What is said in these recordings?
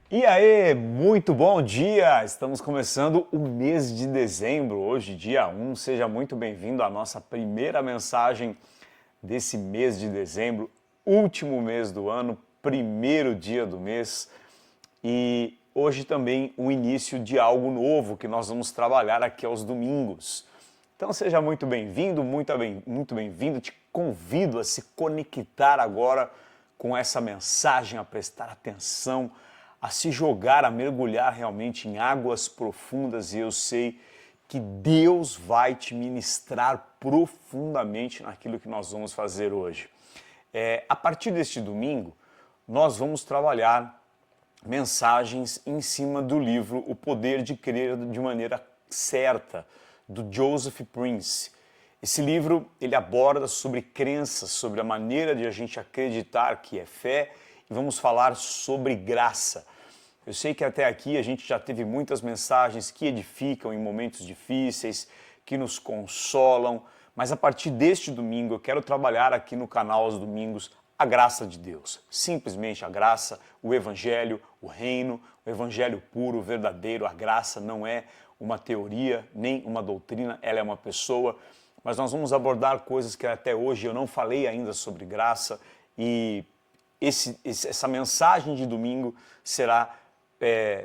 E aí, muito bom dia! Estamos começando o mês de dezembro, hoje, dia 1. Seja muito bem-vindo à nossa primeira mensagem desse mês de dezembro, último mês do ano, primeiro dia do mês. E hoje também o início de algo novo que nós vamos trabalhar aqui aos domingos. Então seja muito bem-vindo, muito bem-vindo. Te convido a se conectar agora com essa mensagem, a prestar atenção, a se jogar, a mergulhar realmente em águas profundas, e eu sei que Deus vai te ministrar profundamente naquilo que nós vamos fazer hoje. A partir deste domingo, nós vamos trabalhar mensagens em cima do livro O Poder de Crer de Maneira Certa, do Joseph Prince. Esse livro ele aborda sobre crenças, sobre a maneira de a gente acreditar que é fé, e vamos falar sobre graça. Eu sei que até aqui a gente já teve muitas mensagens que edificam em momentos difíceis, que nos consolam, mas a partir deste domingo eu quero trabalhar aqui no canal aos domingos a graça de Deus. Simplesmente a graça, o evangelho, o reino, o evangelho puro, verdadeiro. A graça não é uma teoria, nem uma doutrina, ela é uma pessoa. Mas nós vamos abordar coisas que até hoje eu não falei ainda sobre graça, e essa mensagem de domingo será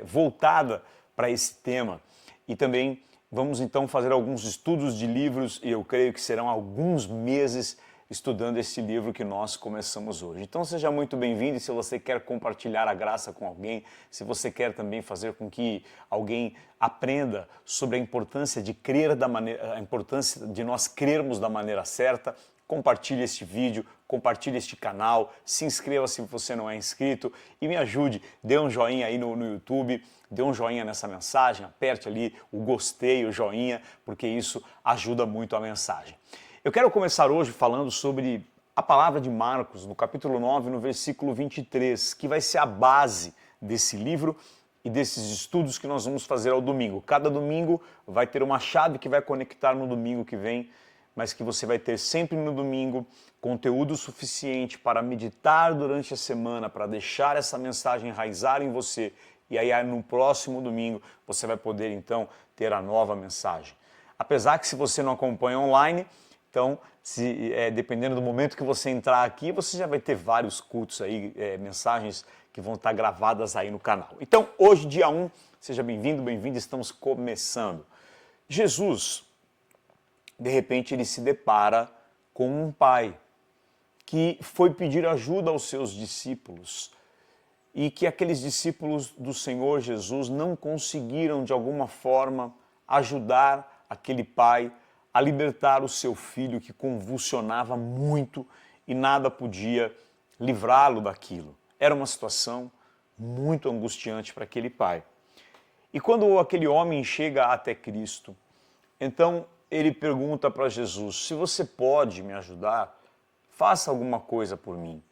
voltada para esse tema. E também vamos então fazer alguns estudos de livros, e eu creio que serão alguns meses estudando esse livro que nós começamos hoje. Então seja muito bem-vindo, e se você quer compartilhar a graça com alguém, se você quer também fazer com que alguém aprenda sobre a importância de crer a importância de nós crermos da maneira certa, compartilhe este vídeo, compartilhe este canal, se inscreva se você não é inscrito e me ajude, dê um joinha aí no YouTube, dê um joinha nessa mensagem, aperte ali o gostei, o joinha, porque isso ajuda muito a mensagem. Eu quero começar hoje falando sobre a palavra de Marcos, no capítulo 9, no versículo 23, que vai ser a base desse livro e desses estudos que nós vamos fazer ao domingo. Cada domingo vai ter uma chave que vai conectar no domingo que vem, mas que você vai ter sempre no domingo conteúdo suficiente para meditar durante a semana, para deixar essa mensagem enraizar em você, e aí no próximo domingo você vai poder então ter a nova mensagem. Apesar que se você não acompanha online, então, dependendo do momento que você entrar aqui, você já vai ter vários cultos aí, mensagens que vão estar gravadas aí no canal. Então, hoje, dia 1, seja bem-vindo, bem-vinda, estamos começando. Jesus, de repente, ele se depara com um pai que foi pedir ajuda aos seus discípulos, e que aqueles discípulos do Senhor Jesus não conseguiram, de alguma forma, ajudar aquele pai a libertar o seu filho que convulsionava muito e nada podia livrá-lo daquilo. Era uma situação muito angustiante para aquele pai. E quando aquele homem chega até Cristo, então ele pergunta para Jesus: se você pode me ajudar, faça alguma coisa por mim.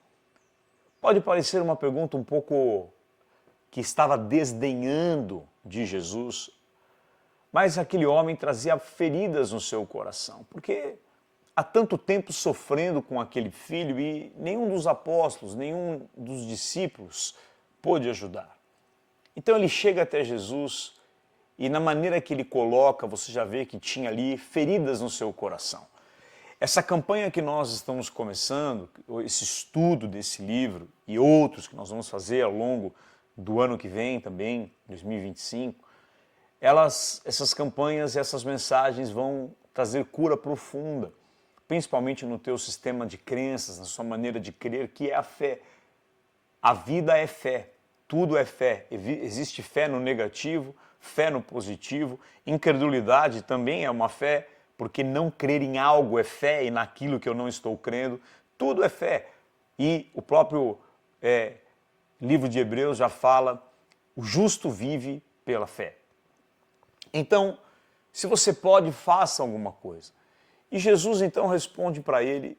Pode parecer uma pergunta um pouco que estava desdenhando de Jesus, mas aquele homem trazia feridas no seu coração, porque há tanto tempo sofrendo com aquele filho e nenhum dos apóstolos, nenhum dos discípulos pôde ajudar. Então ele chega até Jesus e na maneira que ele coloca, você já vê que tinha ali feridas no seu coração. Essa campanha que nós estamos começando, esse estudo desse livro e outros que nós vamos fazer ao longo do ano que vem também, 2025, essas campanhas, essas mensagens vão trazer cura profunda, principalmente no teu sistema de crenças, na sua maneira de crer, que é a fé. A vida é fé, tudo é fé. Existe fé no negativo, fé no positivo. Incredulidade também é uma fé, porque não crer em algo é fé, e naquilo que eu não estou crendo, tudo é fé. E o próprio livro de Hebreus já fala: o justo vive pela fé. Então, se você pode, faça alguma coisa. E Jesus então responde para ele,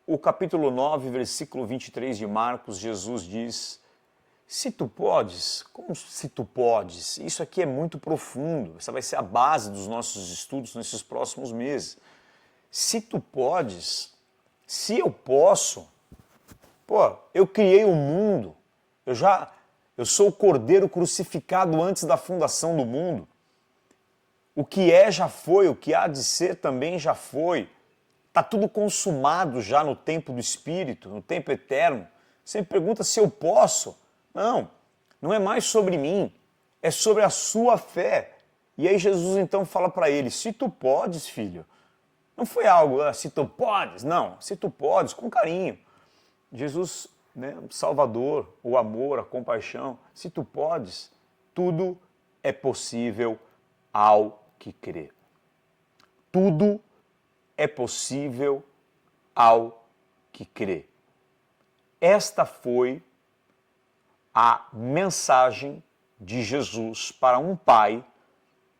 o capítulo 9, versículo 23 de Marcos, Jesus diz: se tu podes, como se tu podes? Isso aqui é muito profundo, essa vai ser a base dos nossos estudos nesses próximos meses. Se tu podes, se eu posso, eu criei o mundo, eu já Eu sou o Cordeiro crucificado antes da fundação do mundo. O que é já foi, o que há de ser também já foi. Está tudo consumado já no tempo do Espírito, no tempo eterno. Você me pergunta se eu posso. Não, não é mais sobre mim, é sobre a sua fé. E aí Jesus então fala para ele, se tu podes, filho. Não foi algo, se tu podes, não, se tu podes, com carinho. Jesus, né, Salvador, o amor, a compaixão, se tu podes, tudo é possível ao que crê. Tudo é possível ao que crê. Esta foi a mensagem de Jesus para um pai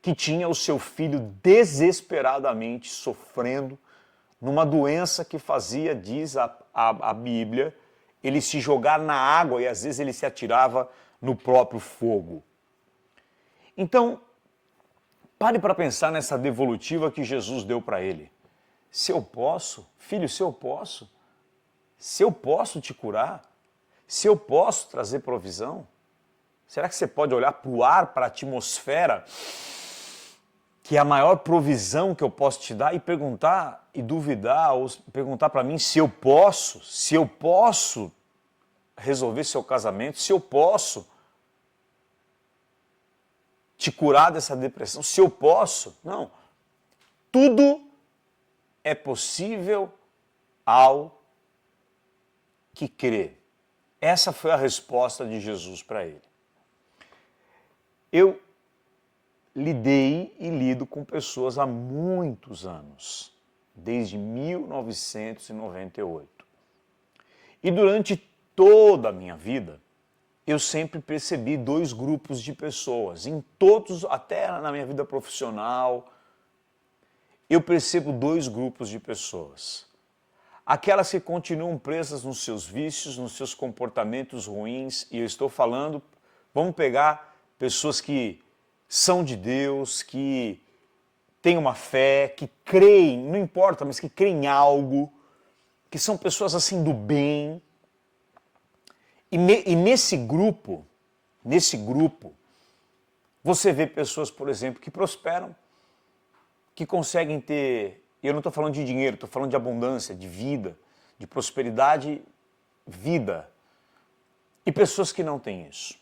que tinha o seu filho desesperadamente sofrendo numa doença que fazia, diz a Bíblia, ele se jogar na água e às vezes ele se atirava no próprio fogo. Então, pare para pensar nessa devolutiva que Jesus deu para ele. Se eu posso, filho, se eu posso te curar, se eu posso trazer provisão, será que você pode olhar para o ar, para a atmosfera, que é a maior provisão que eu posso te dar, e perguntar, e duvidar, ou perguntar para mim se eu posso resolver seu casamento, se eu posso te curar dessa depressão, se eu posso? Não. Tudo é possível ao que crê. Essa foi a resposta de Jesus para ele. Eu lidei e lido com pessoas há muitos anos, desde 1998. E durante toda a minha vida, eu sempre percebi dois grupos de pessoas. Em todos, até na minha vida profissional, eu percebo dois grupos de pessoas. Aquelas que continuam presas nos seus vícios, nos seus comportamentos ruins, e eu estou falando, vamos pegar pessoas que são de Deus, que têm uma fé, que creem, não importa, mas que creem em algo, que são pessoas assim do bem. E nesse grupo, você vê pessoas, por exemplo, que prosperam, que conseguem ter, eu não estou falando de dinheiro, estou falando de abundância, de vida, de prosperidade, vida. E pessoas que não têm isso.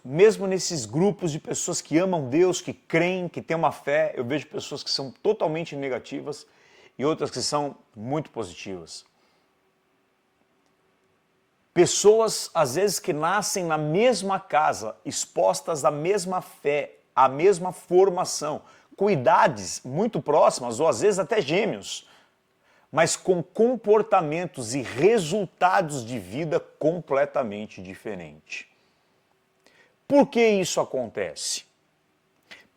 Mesmo nesses grupos de pessoas que amam Deus, que creem, que têm uma fé, eu vejo pessoas que são totalmente negativas e outras que são muito positivas. Pessoas, às vezes, que nascem na mesma casa, expostas à mesma fé, à mesma formação, com idades muito próximas, ou às vezes até gêmeos, mas com comportamentos e resultados de vida completamente diferentes. Por que isso acontece?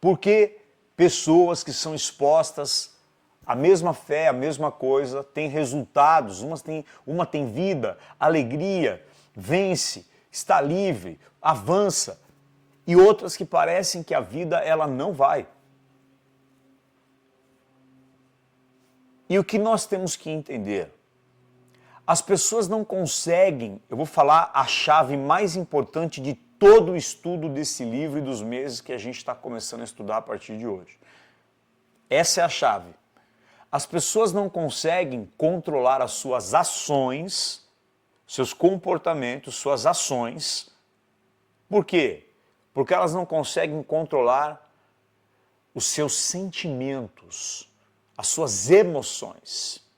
Porque pessoas que são expostas à mesma fé, à mesma coisa, têm resultados, uma tem vida, alegria, vence, está livre, avança, e outras que parecem que a vida ela não vai. E o que nós temos que entender? As pessoas não conseguem, eu vou falar a chave mais importante de todo o estudo desse livro e dos meses que a gente está começando a estudar a partir de hoje. Essa é a chave. As pessoas não conseguem controlar as suas ações, seus comportamentos, suas ações. Por quê? Porque elas não conseguem controlar os seus sentimentos, as suas emoções.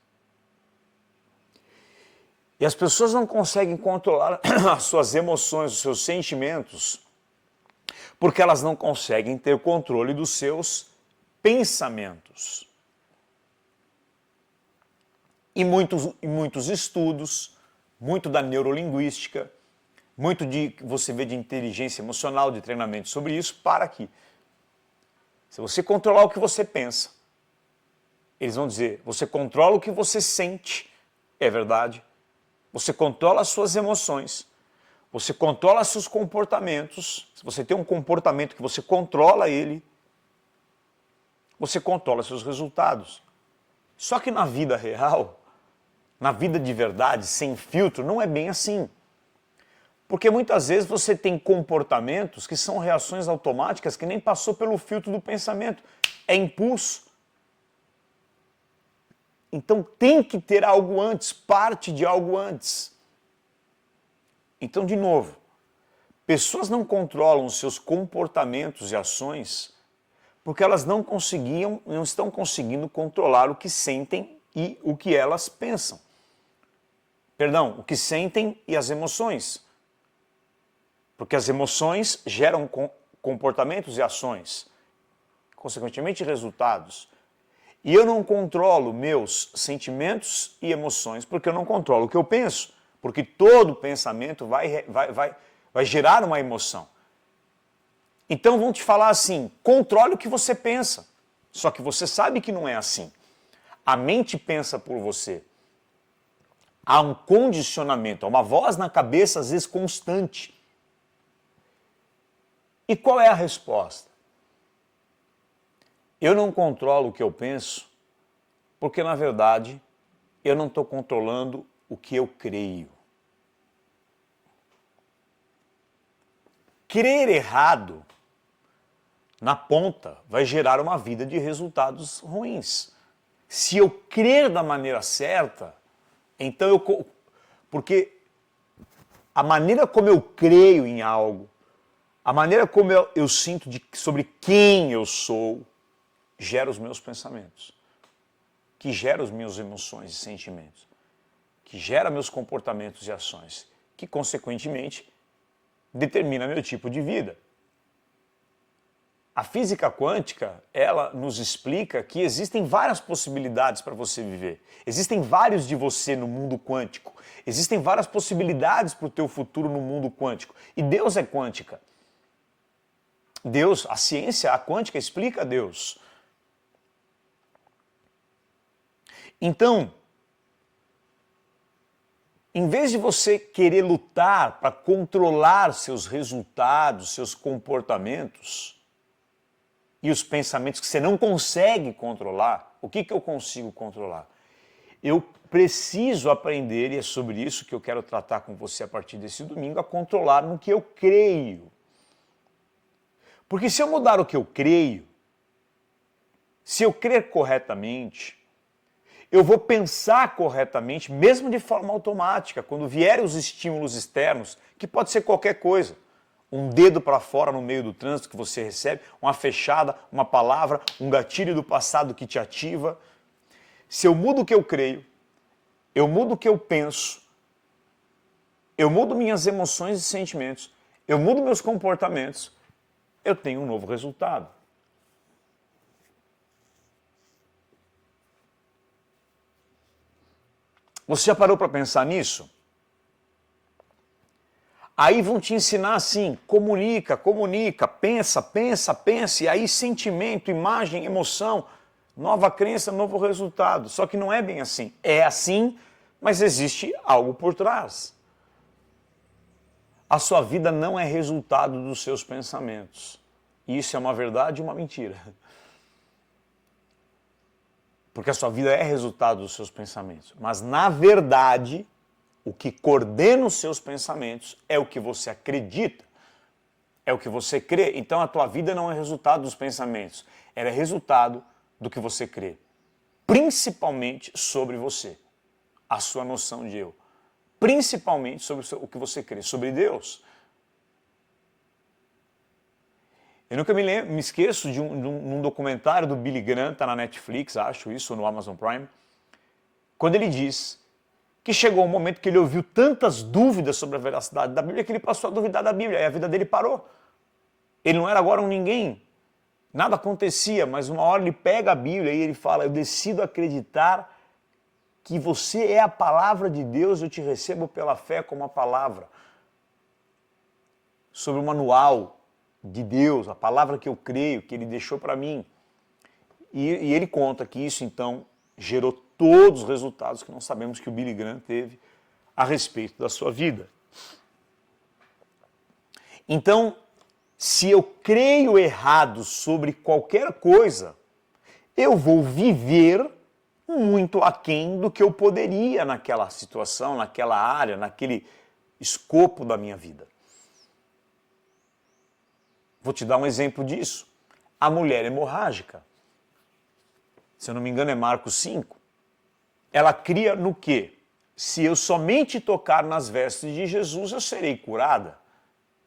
E as pessoas não conseguem controlar as suas emoções, os seus sentimentos, porque elas não conseguem ter controle dos seus pensamentos. E muitos estudos, muito da neurolinguística, muito de você vê de inteligência emocional, de treinamento sobre isso, para que, se você controlar o que você pensa, eles vão dizer, você controla o que você sente, é verdade. Você controla as suas emoções, você controla seus comportamentos. Se você tem um comportamento que você controla ele, você controla seus resultados. Só que na vida real, na vida de verdade, sem filtro, não é bem assim. Porque muitas vezes você tem comportamentos que são reações automáticas que nem passou pelo filtro do pensamento. É impulso. Então tem que ter algo antes, parte de algo antes. Então, de novo, pessoas não controlam os seus comportamentos e ações porque elas não estão conseguindo controlar o que sentem e o que elas pensam. Perdão, o que sentem e as emoções. Porque as emoções geram comportamentos e ações, consequentemente resultados. E eu não controlo meus sentimentos e emoções porque eu não controlo o que eu penso. Porque todo pensamento vai gerar uma emoção. Então vão te falar assim, controle o que você pensa. Só que você sabe que não é assim. A mente pensa por você. Há um condicionamento, há uma voz na cabeça, às vezes constante. E qual é a resposta? Eu não controlo o que eu penso, porque na verdade eu não estou controlando o que eu creio. Crer errado, na ponta, vai gerar uma vida de resultados ruins. Se eu crer da maneira certa, então porque a maneira como eu creio em algo, a maneira como eu sinto sobre quem eu sou, gera os meus pensamentos, que gera as minhas emoções e sentimentos, que gera meus comportamentos e ações, que consequentemente determina meu tipo de vida. A física quântica, ela nos explica que existem várias possibilidades para você viver. Existem vários de você no mundo quântico. Existem várias possibilidades para o teu futuro no mundo quântico. E Deus é quântica. Deus, a ciência, a quântica explica Deus. Então, em vez de você querer lutar para controlar seus resultados, seus comportamentos e os pensamentos que você não consegue controlar, o que eu consigo controlar? Eu preciso aprender, e é sobre isso que eu quero tratar com você a partir desse domingo, a controlar no que eu creio. Porque se eu mudar o que eu creio, se eu crer corretamente, eu vou pensar corretamente, mesmo de forma automática, quando vierem os estímulos externos, que pode ser qualquer coisa. Um dedo para fora no meio do trânsito que você recebe, uma fechada, uma palavra, um gatilho do passado que te ativa. Se eu mudo o que eu creio, eu mudo o que eu penso, eu mudo minhas emoções e sentimentos, eu mudo meus comportamentos, eu tenho um novo resultado. Você já parou para pensar nisso? Aí vão te ensinar assim, comunica, pensa, e aí sentimento, imagem, emoção, nova crença, novo resultado. Só que não é bem assim. É assim, mas existe algo por trás. A sua vida não é resultado dos seus pensamentos. Isso é uma verdade e uma mentira. Porque a sua vida é resultado dos seus pensamentos. Mas, na verdade, o que coordena os seus pensamentos é o que você acredita, é o que você crê. Então, a tua vida não é resultado dos pensamentos, ela é resultado do que você crê. Principalmente sobre você, a sua noção de eu. Principalmente sobre o que você crê, sobre Deus. Eu nunca me esqueço de um documentário do Billy Graham, está na Netflix, acho isso, ou no Amazon Prime, quando ele diz que chegou um momento que ele ouviu tantas dúvidas sobre a veracidade da Bíblia que ele passou a duvidar da Bíblia, e a vida dele parou. Ele não era agora um ninguém, nada acontecia, mas uma hora ele pega a Bíblia e ele fala, eu decido acreditar que você é a palavra de Deus, eu te recebo pela fé como a palavra. Sobre o manual de Deus, a palavra que eu creio, que ele deixou para mim. E ele conta que isso, então, gerou todos os resultados que nós sabemos que o Billy Graham teve a respeito da sua vida. Então, se eu creio errado sobre qualquer coisa, eu vou viver muito aquém do que eu poderia naquela situação, naquela área, naquele escopo da minha vida. Vou te dar um exemplo disso. A mulher hemorrágica. Se eu não me engano é Marcos 5. Ela cria no quê? Se eu somente tocar nas vestes de Jesus, eu serei curada.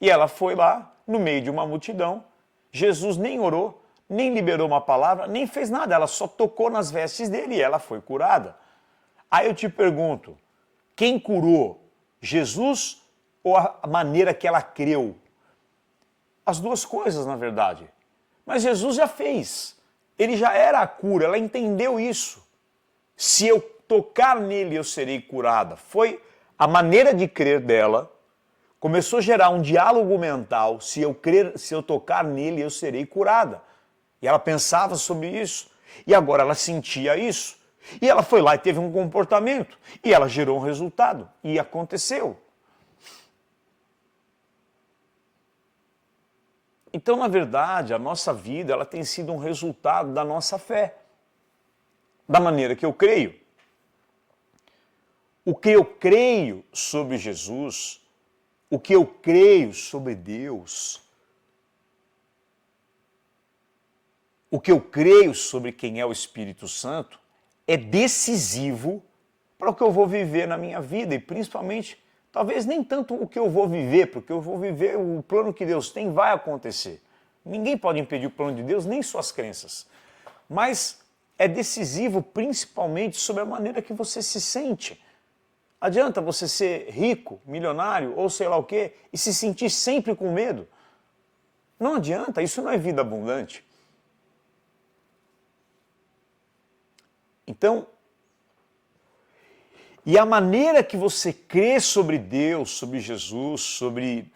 E ela foi lá, no meio de uma multidão. Jesus nem orou, nem liberou uma palavra, nem fez nada. Ela só tocou nas vestes dele e ela foi curada. Aí eu te pergunto, quem curou? Jesus ou a maneira que ela creu? As duas coisas, na verdade. Mas Jesus já fez. Ele já era a cura, ela entendeu isso. Se eu tocar nele, eu serei curada. Foi a maneira de crer dela, começou a gerar um diálogo mental. Se eu tocar nele, eu serei curada. E ela pensava sobre isso. E agora ela sentia isso. E ela foi lá e teve um comportamento. E ela gerou um resultado. E aconteceu. Então, na verdade, a nossa vida ela tem sido um resultado da nossa fé. Da maneira que eu creio. O que eu creio sobre Jesus, o que eu creio sobre Deus, o que eu creio sobre quem é o Espírito Santo, é decisivo para o que eu vou viver na minha vida e principalmente, talvez nem tanto o que eu vou viver, porque eu vou viver o plano que Deus tem, vai acontecer. Ninguém pode impedir o plano de Deus, nem suas crenças. Mas é decisivo principalmente sobre a maneira que você se sente. Adianta você ser rico, milionário ou sei lá o quê e se sentir sempre com medo? Não adianta, isso não é vida abundante. Então, e a maneira que você crê sobre Deus, sobre Jesus, sobre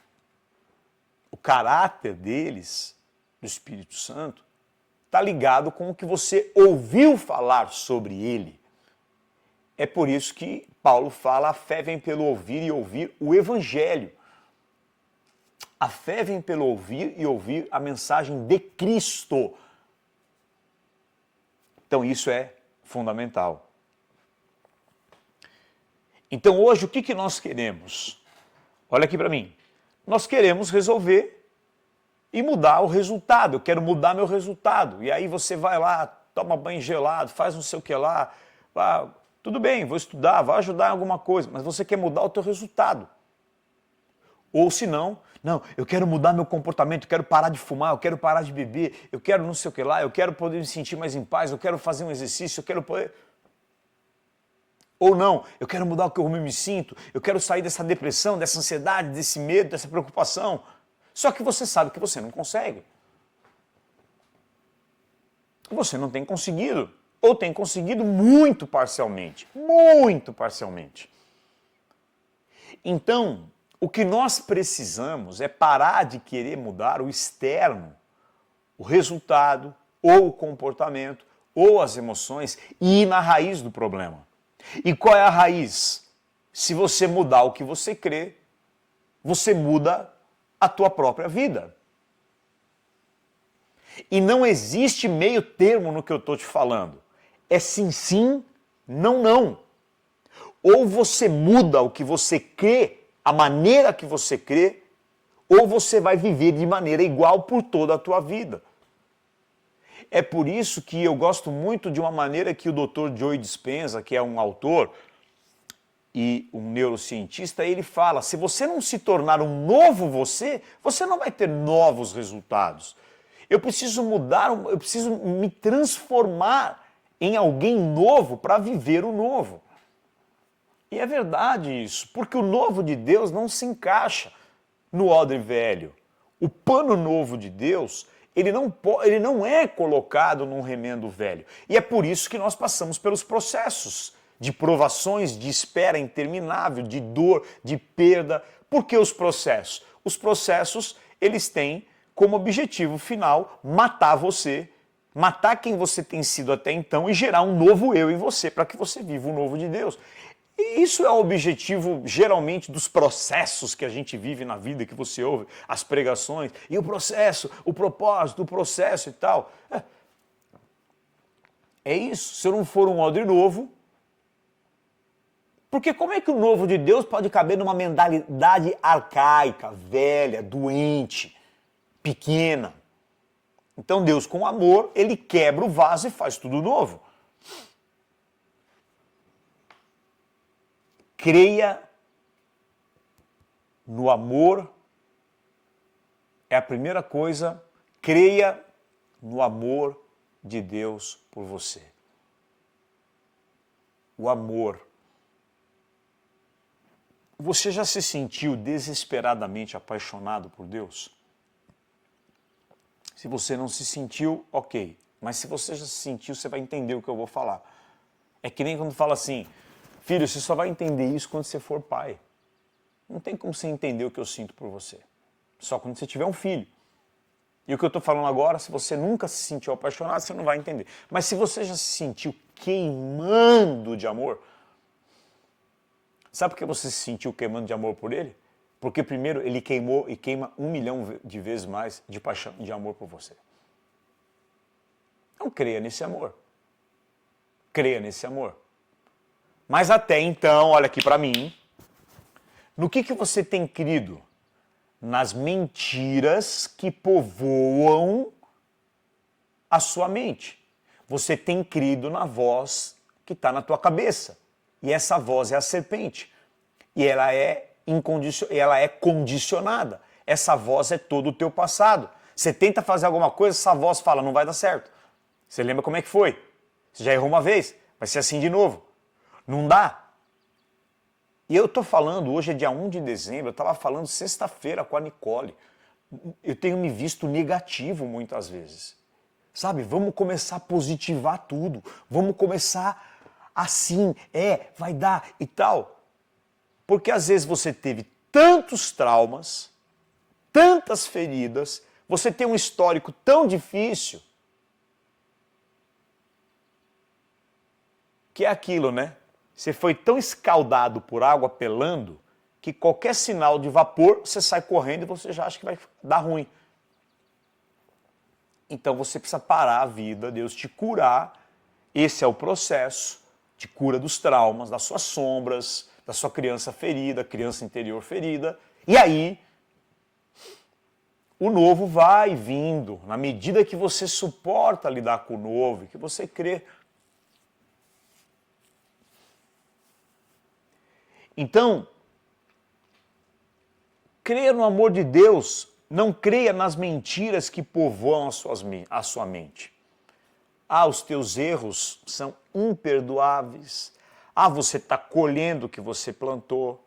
o caráter deles, do Espírito Santo, está ligado com o que você ouviu falar sobre ele. É por isso que Paulo fala, a fé vem pelo ouvir e ouvir o Evangelho. A fé vem pelo ouvir e ouvir a mensagem de Cristo. Então isso é fundamental. Então hoje o que nós queremos? Olha aqui para mim. Nós queremos resolver e mudar o resultado. Eu quero mudar meu resultado. E aí você vai lá, toma banho gelado, faz não sei o que lá. Tudo bem, vou estudar, vai ajudar em alguma coisa, mas você quer mudar o teu resultado. Ou se não, eu quero mudar meu comportamento, eu quero parar de fumar, eu quero parar de beber, eu quero não sei o que lá, eu quero poder me sentir mais em paz, eu quero fazer um exercício, eu quero poder... Ou não, eu quero mudar o que eu me sinto, eu quero sair dessa depressão, dessa ansiedade, desse medo, dessa preocupação. Só que você sabe que você não consegue. Você não tem conseguido. Ou tem conseguido muito parcialmente. Muito parcialmente. Então, o que nós precisamos é parar de querer mudar o externo, o resultado, ou o comportamento, ou as emoções, e ir na raiz do problema. E qual é a raiz? Se você mudar o que você crê, você muda a tua própria vida. E não existe meio termo no que eu estou te falando. É sim, sim, não, não. Ou você muda o que você crê, a maneira que você crê, ou você vai viver de maneira igual por toda a tua vida. É por isso que eu gosto muito de uma maneira que o Dr. Joe Dispenza, que é um autor e um neurocientista, ele fala, se você não se tornar um novo você, você não vai ter novos resultados. Eu preciso mudar, eu preciso me transformar em alguém novo para viver o novo. E é verdade isso, porque o novo de Deus não se encaixa no odre velho. O pano novo de Deus, ele não é colocado num remendo velho. E é por isso que nós passamos pelos processos de provações, de espera interminável, de dor, de perda. Por que os processos? Os processos, eles têm como objetivo final matar você, matar quem você tem sido até então e gerar um novo eu em você, para que você viva o novo de Deus. E isso é o objetivo, geralmente, dos processos que a gente vive na vida, que você ouve, as pregações, e o processo, o propósito, o processo e tal. É isso. Se eu não for um odre novo, Porque como é que o novo de Deus pode caber numa mentalidade arcaica, velha, doente, pequena? Então Deus, com amor, ele quebra o vaso e faz tudo novo. Creia no amor, é a primeira coisa. Creia no amor de Deus por você. O amor. Você já se sentiu desesperadamente apaixonado por Deus? Se você não se sentiu, ok. Mas se você já se sentiu, você vai entender o que eu vou falar. É que nem quando fala assim, filho, você só vai entender isso quando você for pai. Não tem como você entender o que eu sinto por você. Só quando você tiver um filho. E o que eu estou falando agora, se você nunca se sentiu apaixonado, você não vai entender. Mas se você já se sentiu queimando de amor, sabe por que você se sentiu queimando de amor por ele? Porque primeiro ele queimou e queima 1 milhão de vezes mais de paixão, de amor por você. Então creia nesse amor. Creia nesse amor. Mas até então, olha aqui para mim, no que você tem crido? Nas mentiras que povoam a sua mente. Você tem crido na voz que está na tua cabeça. E essa voz é a serpente. E ela é condicionada. Essa voz é todo o teu passado. Você tenta fazer alguma coisa, essa voz fala, não vai dar certo. Você lembra como é que foi? Você já errou uma vez, vai ser assim de novo. Não dá. E eu estou falando, hoje é dia 1 de dezembro, eu estava falando sexta-feira com a Nicole. Eu tenho me visto negativo muitas vezes. Sabe, vamos começar a positivar tudo. Vamos começar assim, vai dar e tal. Porque às vezes você teve tantos traumas, tantas feridas, você tem um histórico tão difícil, que é aquilo, né? Você foi tão escaldado por água pelando, que qualquer sinal de vapor, você sai correndo e você já acha que vai dar ruim. Então você precisa parar a vida, Deus te curar. Esse é o processo de cura dos traumas, das suas sombras, da sua criança ferida, criança interior ferida. E aí, o novo vai vindo, na medida que você suporta lidar com o novo, que você crê. Então, creia no amor de Deus, não creia nas mentiras que povoam a sua mente. Os teus erros são imperdoáveis. Você está colhendo o que você plantou.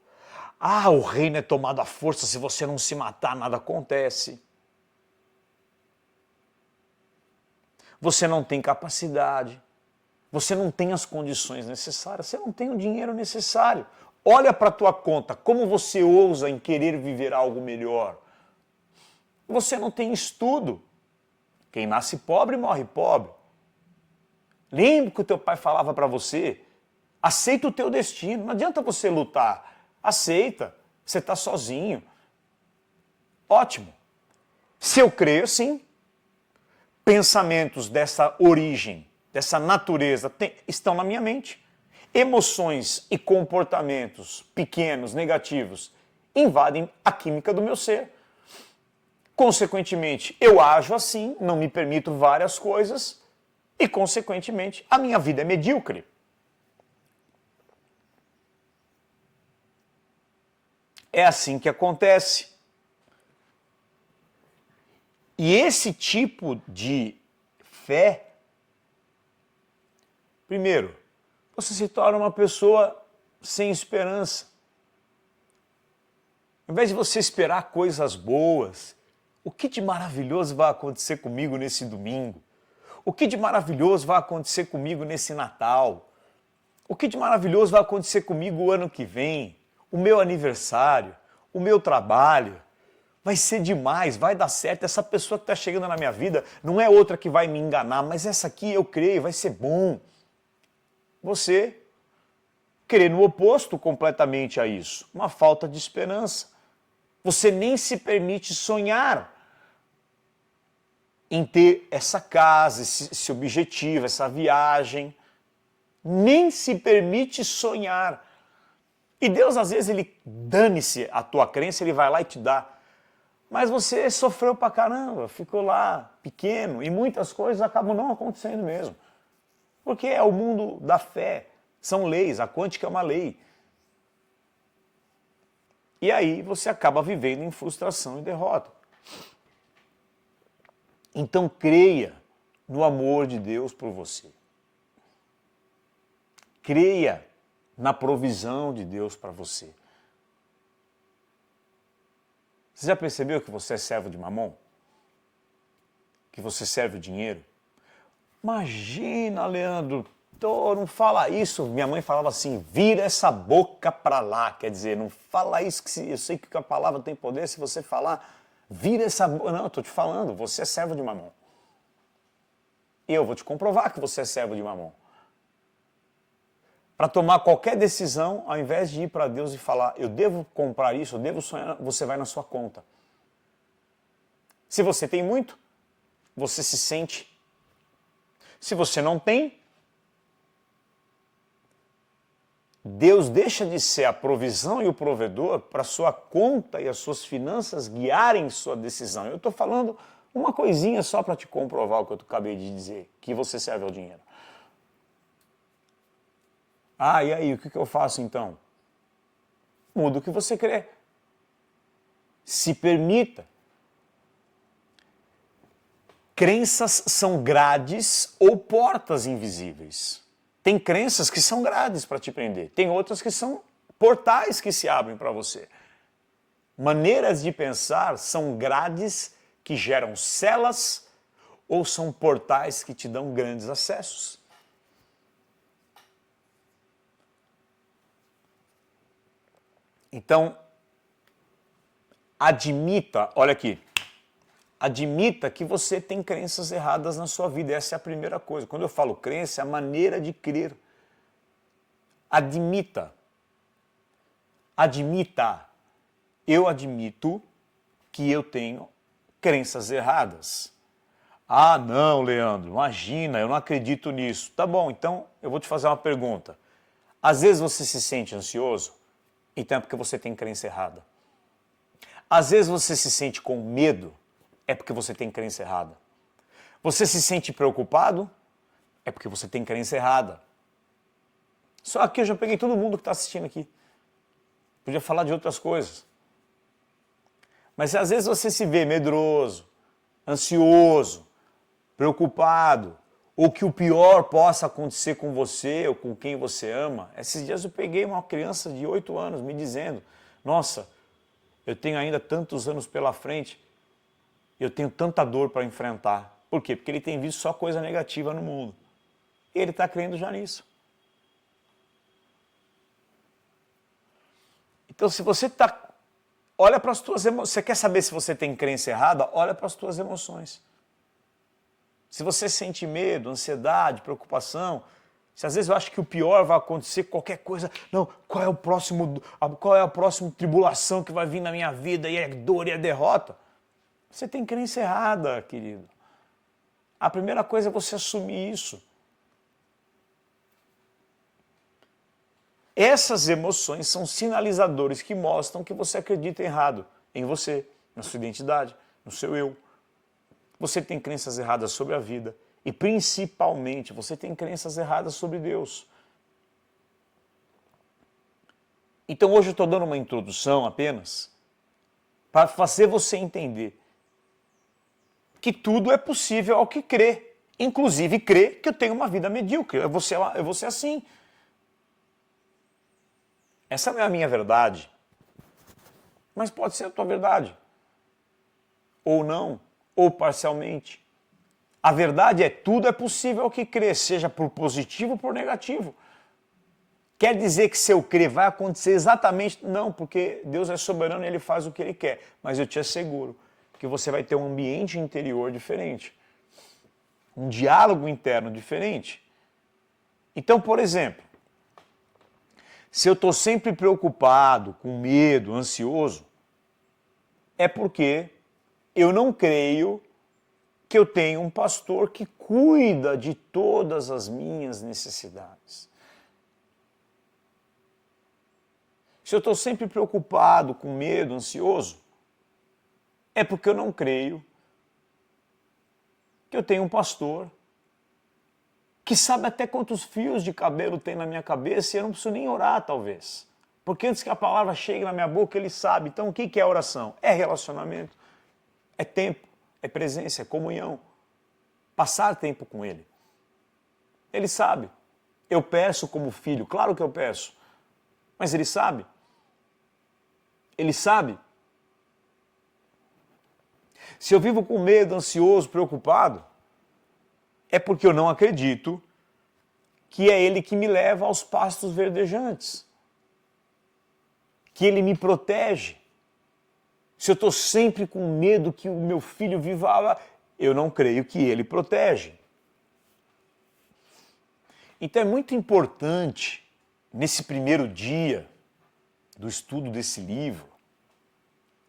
O reino é tomado à força, se você não se matar, nada acontece. Você não tem capacidade. Você não tem as condições necessárias, você não tem o dinheiro necessário. Olha para a tua conta, como você ousa em querer viver algo melhor. Você não tem estudo. Quem nasce pobre, morre pobre. Lembra que o teu pai falava para você? Aceita o teu destino, não adianta você lutar. Aceita, você está sozinho. Ótimo. Se eu creio, sim. Pensamentos dessa origem, dessa natureza, estão na minha mente. Emoções e comportamentos pequenos, negativos, invadem a química do meu ser. Consequentemente, eu ajo assim, não me permito várias coisas e, consequentemente, a minha vida é medíocre. É assim que acontece. E esse tipo de fé, primeiro, você se torna uma pessoa sem esperança. Ao invés de você esperar coisas boas, o que de maravilhoso vai acontecer comigo nesse domingo? O que de maravilhoso vai acontecer comigo nesse Natal? O que de maravilhoso vai acontecer comigo o ano que vem? O meu aniversário, o meu trabalho? Vai ser demais, vai dar certo. Essa pessoa que está chegando na minha vida não é outra que vai me enganar, mas essa aqui eu creio, vai ser bom. Você crê no oposto completamente a isso, uma falta de esperança. Você nem se permite sonhar em ter essa casa, esse objetivo, essa viagem. Nem se permite sonhar. E Deus, às vezes, ele dane-se a tua crença, ele vai lá e te dá. Mas você sofreu pra caramba, ficou lá pequeno e muitas coisas acabam não acontecendo mesmo. Porque é o mundo da fé, são leis, a quântica é uma lei. E aí você acaba vivendo em frustração e derrota. Então creia no amor de Deus por você. Creia na provisão de Deus para você. Você já percebeu que você é servo de Mamon? Que você serve o dinheiro? Imagina, Leandro, não fala isso. Minha mãe falava assim, vira essa boca para lá. Quer dizer, não fala isso, que eu sei que a palavra tem poder. Se você falar, vira essa boca. Não, eu estou te falando, você é servo de Mamon. E eu vou te comprovar que você é servo de Mamon. Para tomar qualquer decisão, ao invés de ir para Deus e falar, eu devo comprar isso, eu devo sonhar, você vai na sua conta. Se você tem muito, você se sente. Se você não tem, Deus deixa de ser a provisão e o provedor para sua conta e as suas finanças guiarem sua decisão. Eu estou falando uma coisinha só para te comprovar o que eu acabei de dizer, que você serve ao dinheiro. Ah, e aí, o que eu faço então? Muda o que você crê. Se permita. Crenças são grades ou portas invisíveis. Tem crenças que são grades para te prender. Tem outras que são portais que se abrem para você. Maneiras de pensar são grades que geram celas ou são portais que te dão grandes acessos. Então, admita, olha aqui, admita que você tem crenças erradas na sua vida. Essa é a primeira coisa. Quando eu falo crença, é a maneira de crer. Admita. Admita. Eu admito que eu tenho crenças erradas. Ah, não, Leandro, imagina, eu não acredito nisso. Tá bom, então eu vou te fazer uma pergunta. Às vezes você se sente ansioso, então é porque você tem crença errada. Às vezes você se sente com medo, é porque você tem crença errada. Você se sente preocupado, é porque você tem crença errada. Só aqui eu já peguei todo mundo que está assistindo aqui. Podia falar de outras coisas. Mas às vezes você se vê medroso, ansioso, preocupado, ou que o pior possa acontecer com você ou com quem você ama. Esses dias eu peguei uma criança de 8 anos me dizendo, nossa, eu tenho ainda tantos anos pela frente, eu tenho tanta dor para enfrentar. Por quê? Porque ele tem visto só coisa negativa no mundo. E ele está crendo já nisso. Então se você está... Olha para as tuas emoções. Você quer saber se você tem crença errada? Olha para as tuas emoções. Se você sente medo, ansiedade, preocupação, se às vezes eu acho que o pior vai acontecer, qualquer coisa, não, qual é a próxima tribulação que vai vir na minha vida, e é dor e é derrota? Você tem crença errada, querido. A primeira coisa é você assumir isso. Essas emoções são sinalizadores que mostram que você acredita errado em você, na sua identidade, no seu eu. Você tem crenças erradas sobre a vida e, principalmente, você tem crenças erradas sobre Deus. Então, hoje eu estou dando uma introdução apenas para fazer você entender que tudo é possível ao que crê. Inclusive, crer que eu tenho uma vida medíocre. Eu vou ser assim. Essa não é a minha verdade. Mas pode ser a tua verdade. Ou não. Ou parcialmente. A verdade é tudo é possível ao que crê, seja por positivo ou por negativo. Quer dizer que se eu crer vai acontecer exatamente... Não, porque Deus é soberano e Ele faz o que Ele quer. Mas eu te asseguro que você vai ter um ambiente interior diferente. Um diálogo interno diferente. Então, por exemplo, se eu estou sempre preocupado, com medo, ansioso, é porque eu não creio que eu tenho um pastor que cuida de todas as minhas necessidades. se eu estou sempre preocupado, com medo, ansioso, é porque eu não creio que eu tenho um pastor que sabe até quantos fios de cabelo tem na minha cabeça e eu não preciso nem orar, talvez. Porque antes que a palavra chegue na minha boca, ele sabe. Então, o que é oração? É relacionamento, é tempo, é presença, é comunhão. Passar tempo com ele. Ele sabe. Eu peço como filho, claro que eu peço. Mas ele sabe. Ele sabe. Se eu vivo com medo, ansioso, preocupado, é porque eu não acredito que é ele que me leva aos pastos verdejantes. Que ele me protege. Se eu estou sempre com medo que o meu filho viva, eu não creio que ele protege. Então é muito importante, nesse primeiro dia do estudo desse livro,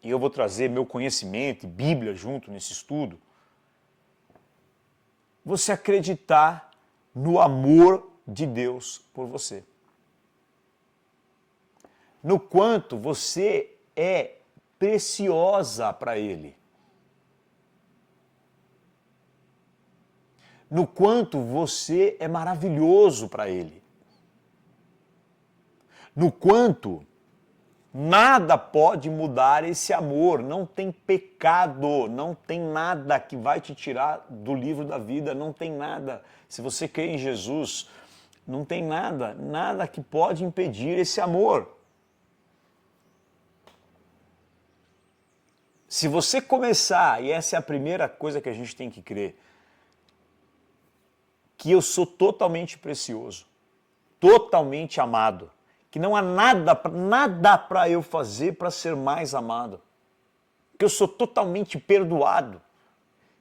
e eu vou trazer meu conhecimento e Bíblia junto nesse estudo, você acreditar no amor de Deus por você. No quanto você é preciosa para Ele. No quanto você é maravilhoso para Ele. No quanto nada pode mudar esse amor, não tem pecado, não tem nada que vai te tirar do livro da vida, não tem nada. Se você crê em Jesus, não tem nada que pode impedir esse amor. Se você começar, e essa é a primeira coisa que a gente tem que crer, que eu sou totalmente precioso, totalmente amado, que não há nada para eu fazer para ser mais amado, que eu sou totalmente perdoado,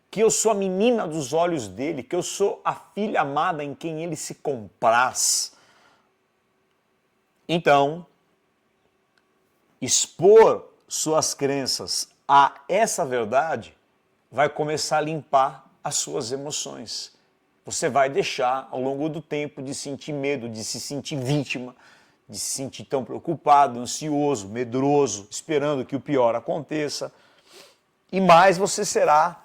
que eu sou a menina dos olhos dele, que eu sou a filha amada em quem ele se compraz. Então, expor suas crenças a essa verdade vai começar a limpar as suas emoções. Você vai deixar, ao longo do tempo, de sentir medo, de se sentir vítima, de se sentir tão preocupado, ansioso, medroso, esperando que o pior aconteça. E mais você será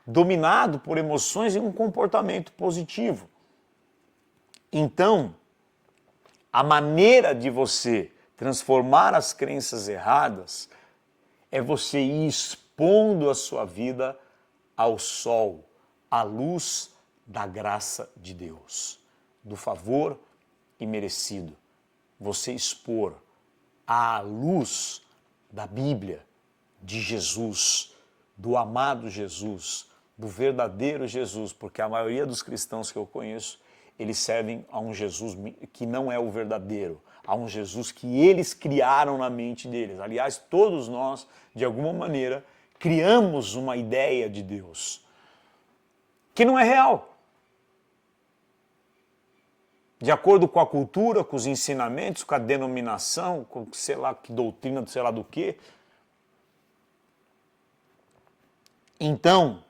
dominado por emoções e um comportamento positivo. Então, a maneira de você transformar as crenças erradas é você ir expondo a sua vida ao sol, à luz da graça de Deus, do favor imerecido. Você expor à luz da Bíblia, de Jesus, do amado Jesus, do verdadeiro Jesus, porque a maioria dos cristãos que eu conheço, eles servem a um Jesus que não é o verdadeiro, a um Jesus que eles criaram na mente deles. Aliás, todos nós, de alguma maneira, criamos uma ideia de Deus que não é real. De acordo com a cultura, com os ensinamentos, com a denominação, com sei lá que doutrina, sei lá do quê. Então,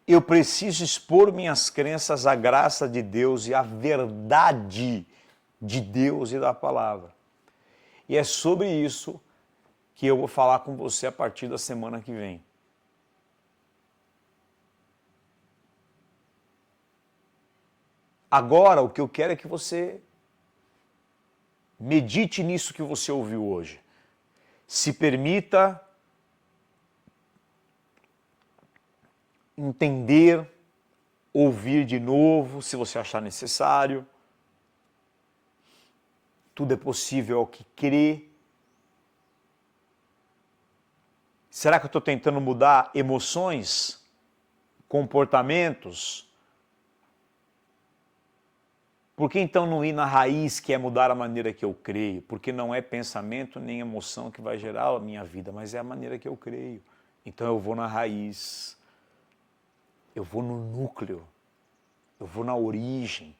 eu preciso expor minhas crenças à graça de Deus e à verdade de Deus e da palavra. E é sobre isso que eu vou falar com você a partir da semana que vem. Agora, o que eu quero é que você medite nisso que você ouviu hoje. Se permita entender, ouvir de novo, se você achar necessário. Tudo é possível ao que crê. Será que eu estou tentando mudar emoções, comportamentos? Por que então não ir na raiz, que é mudar a maneira que eu creio? Porque não é pensamento nem emoção que vai gerar a minha vida, mas é a maneira que eu creio. Então eu vou na raiz, eu vou no núcleo, eu vou na origem.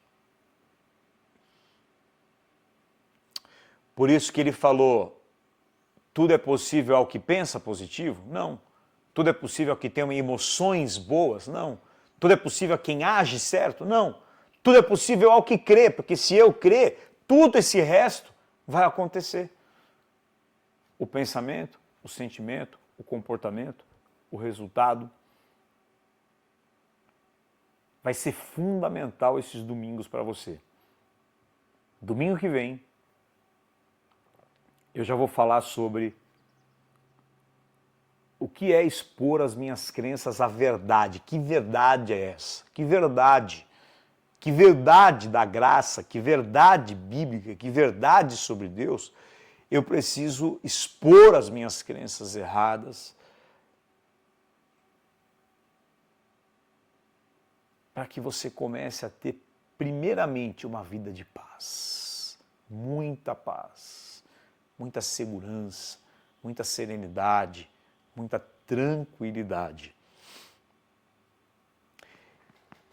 Por isso que ele falou, tudo é possível ao que pensa positivo? Não. Tudo é possível ao que tem emoções boas? Não. Tudo é possível a quem age certo? Não. Tudo é possível ao que crê, porque se eu crer, tudo esse resto vai acontecer. O pensamento, o sentimento, o comportamento, o resultado. Vai ser fundamental esses domingos para você. Domingo que vem, eu já vou falar sobre o que é expor as minhas crenças à verdade. Que verdade é essa? Que verdade? Que verdade da graça, que verdade bíblica, que verdade sobre Deus eu preciso expor as minhas crenças erradas para que você comece a ter, primeiramente, uma vida de paz, muita segurança, muita serenidade, muita tranquilidade.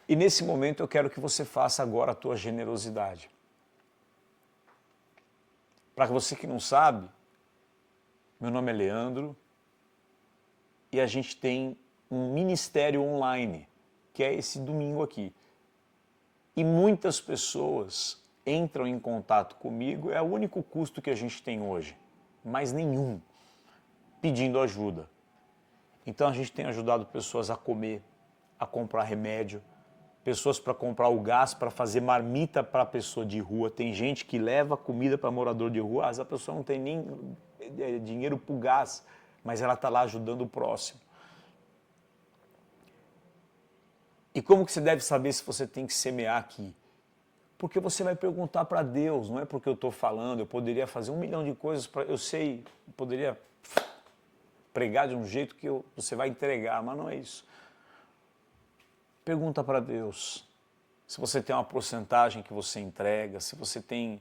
E nesse momento eu quero que você faça agora a tua generosidade. Para você que não sabe, meu nome é Leandro e a gente tem um ministério online, que é esse domingo aqui. E muitas pessoas entram em contato comigo, é o único custo que a gente tem hoje, mais nenhum, pedindo ajuda. Então a gente tem ajudado pessoas a comer, a comprar remédio, pessoas para comprar o gás, para fazer marmita para pessoa de rua. Tem gente que leva comida para morador de rua, a pessoa não tem nem dinheiro para o gás, mas ela está lá ajudando o próximo. E como que você deve saber se você tem que semear aqui? Porque você vai perguntar para Deus, não é porque eu estou falando, eu poderia fazer 1 milhão de coisas, eu sei, eu poderia pregar de um jeito que você vai entregar, mas não é isso. Pergunta para Deus se você tem uma porcentagem que você entrega, se você tem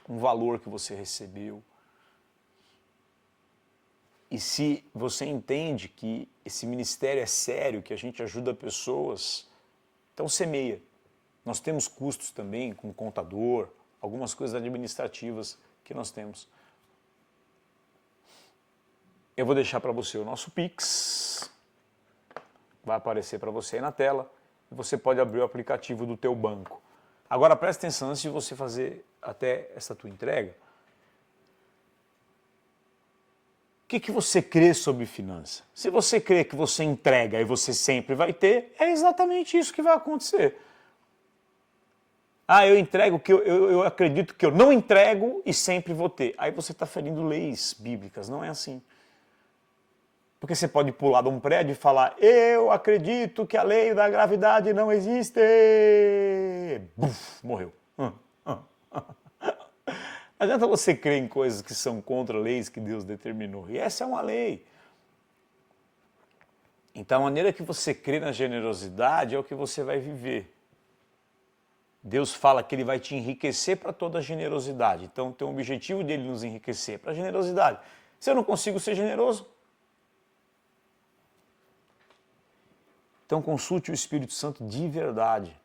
um valor que você recebeu. E se você entende que esse ministério é sério, que a gente ajuda pessoas, então semeia. Nós temos custos também com contador, algumas coisas administrativas que nós temos. Eu vou deixar para você o nosso Pix. Vai aparecer para você aí na tela e você pode abrir o aplicativo do teu banco. Agora presta atenção, antes de você fazer até essa tua entrega, o que você crê sobre finança? Se você crê que você entrega e você sempre vai ter, é exatamente isso que vai acontecer. Eu entrego que eu acredito que eu não entrego e sempre vou ter. Aí você está ferindo leis bíblicas, não é assim. Porque você pode pular de um prédio e falar, eu acredito que a lei da gravidade não existe. Buf, morreu. Não adianta você crer em coisas que são contra leis que Deus determinou. E essa é uma lei. Então a maneira que você crê na generosidade é o que você vai viver. Deus fala que Ele vai te enriquecer para toda a generosidade. Então tem o objetivo dele nos enriquecer para a generosidade. Se eu não consigo ser generoso, então consulte o Espírito Santo de verdade.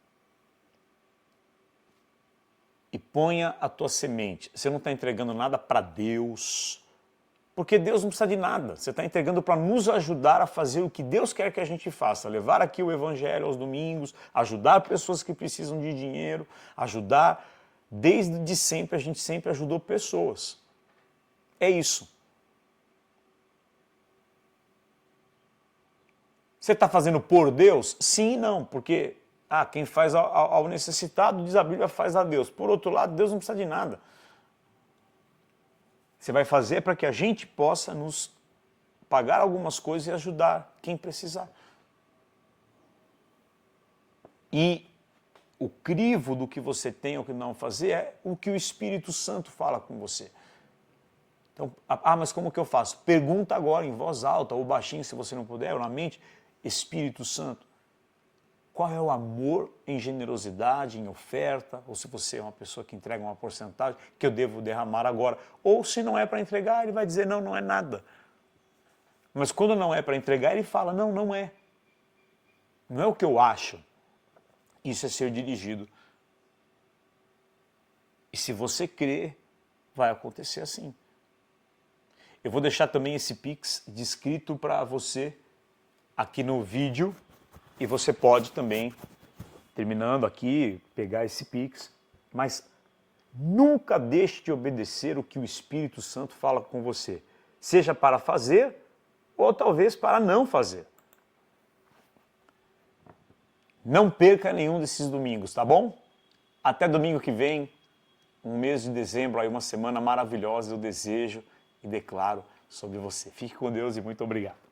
E ponha a tua semente. Você não está entregando nada para Deus, porque Deus não precisa de nada. Você está entregando para nos ajudar a fazer o que Deus quer que a gente faça. Levar aqui o Evangelho aos domingos, ajudar pessoas que precisam de dinheiro, ajudar. Desde sempre, a gente sempre ajudou pessoas. É isso. Você está fazendo por Deus? Sim e não, porque quem faz ao necessitado, diz a Bíblia, faz a Deus. Por outro lado, Deus não precisa de nada. Você vai fazer para que a gente possa nos pagar algumas coisas e ajudar quem precisar. E o crivo do que você tem ou que não fazer é o que o Espírito Santo fala com você. Então, mas como que eu faço? Pergunta agora em voz alta ou baixinho, se você não puder, ou na mente, Espírito Santo, qual é o amor em generosidade, em oferta, ou se você é uma pessoa que entrega uma porcentagem que eu devo derramar agora, ou se não é para entregar, ele vai dizer não, não é nada. Mas quando não é para entregar, ele fala não, não é. Não é o que eu acho. Isso é ser dirigido. E se você crer, vai acontecer assim. Eu vou deixar também esse Pix descrito para você aqui no vídeo e você pode também, terminando aqui, pegar esse Pix. Mas Nunca deixe de obedecer o que o Espírito Santo fala com você, seja para fazer ou talvez para não fazer. Não perca nenhum desses domingos, tá bom? Até domingo que vem, um mês de dezembro, aí uma semana maravilhosa eu desejo e declaro sobre você. Fique com Deus e muito obrigado.